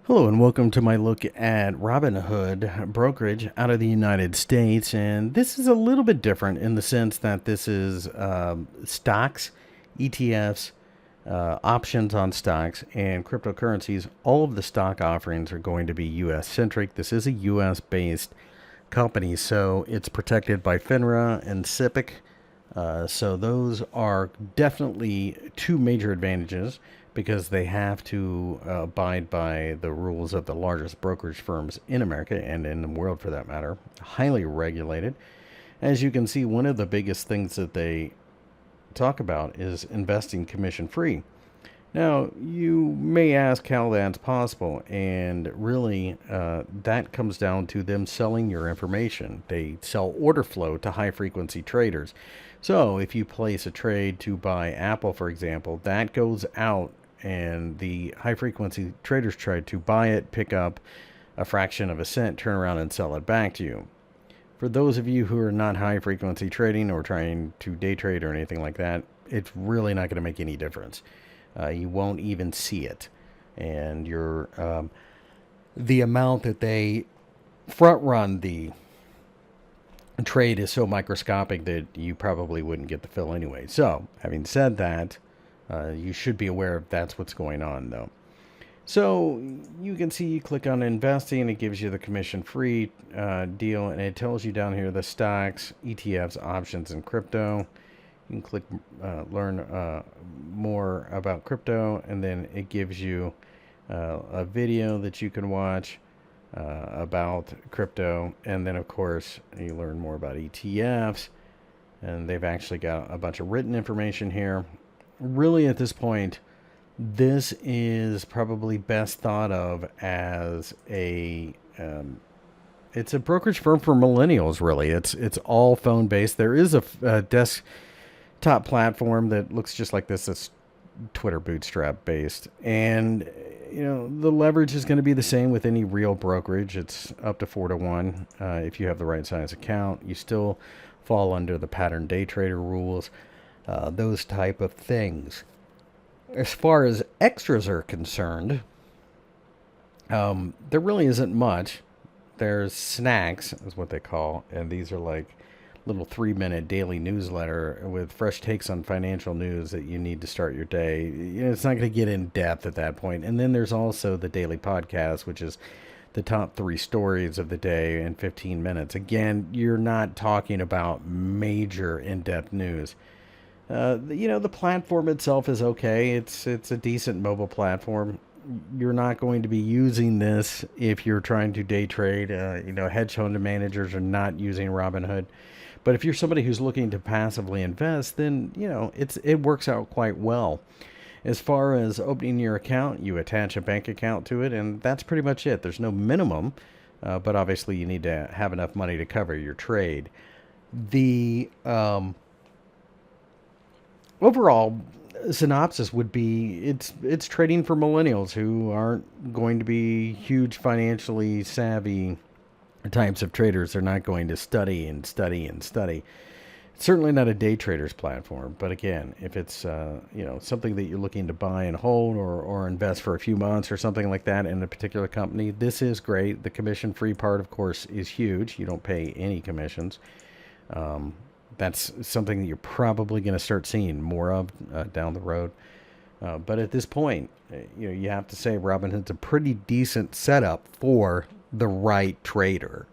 Hello and welcome to my look at Robinhood brokerage out of the United States. And this is a little bit different in the sense that this is stocks, ETFs, options on stocks, and cryptocurrencies. All of the stock offerings are going to be US centric. This is a US based company, so it's protected by FINRA and SIPC. So those are definitely two major advantages because they have to abide by the rules of the largest brokerage firms in America and in the world for that matter, highly regulated. As you can see, one of the biggest things that they talk about is investing commission free. Now, you may ask how that's possible, and really, that comes down to them selling your information. They sell order flow to high frequency traders. So, if you place a trade to buy Apple, for example, that goes out, and the high frequency traders try to buy it, pick up a fraction of a cent, turn around and sell it back to you. For those of you who are not high frequency trading or trying to day trade or anything like that, it's really not going to make any difference. You won't even see it, and the amount that they front run the trade is so microscopic that you probably wouldn't get the fill anyway. So, having said that, you should be aware of that's what's going on, though. So you can see, you click on investing, it gives you the commission-free deal, and it tells you down here the stocks, ETFs, options, and crypto. You can click learn more about crypto, and then it gives you a video that you can watch about crypto. And then, of course, you learn more about ETFs, and they've actually got a bunch of written information here. Really, at this point, this is probably best thought of as it's a brokerage firm for millennials. Really, it's all phone based. There is a desktop platform that looks just like this. It's Twitter Bootstrap based, and the leverage is going to be the same with any real brokerage. It's up to 4-to-1 if you have the right size account. You still fall under the pattern day trader rules, those type of things. As far as extras are concerned, there really isn't much. There's snacks, is what they call, and these are like little 3-minute daily newsletter with fresh takes on financial news that you need to start your day. It's not going to get in depth at that point. And then there's also the daily podcast, which is the top 3 stories of the day in 15 minutes. Again, you're not talking about major in-depth news. The platform itself is okay. It's a decent mobile platform. You're not going to be using this if you're trying to day trade. Hedge fund managers are not using Robinhood. But if you're somebody who's looking to passively invest, then it works out quite well. As far as opening your account, you attach a bank account to it, and that's pretty much it. There's no minimum, but obviously you need to have enough money to cover your trade. The overall synopsis would be it's trading for millennials who aren't going to be huge financially savvy types of traders. They're not going to study and study and study. It's certainly not a day trader's platform, but again, if it's something that you're looking to buy and hold or invest for a few months or something like that in a particular company, this is great. The commission free part, of course, is huge. You don't pay any commissions. That's something that you're probably going to start seeing more of down the road. But at this point, you have to say Robinhood's a pretty decent setup for the right trader.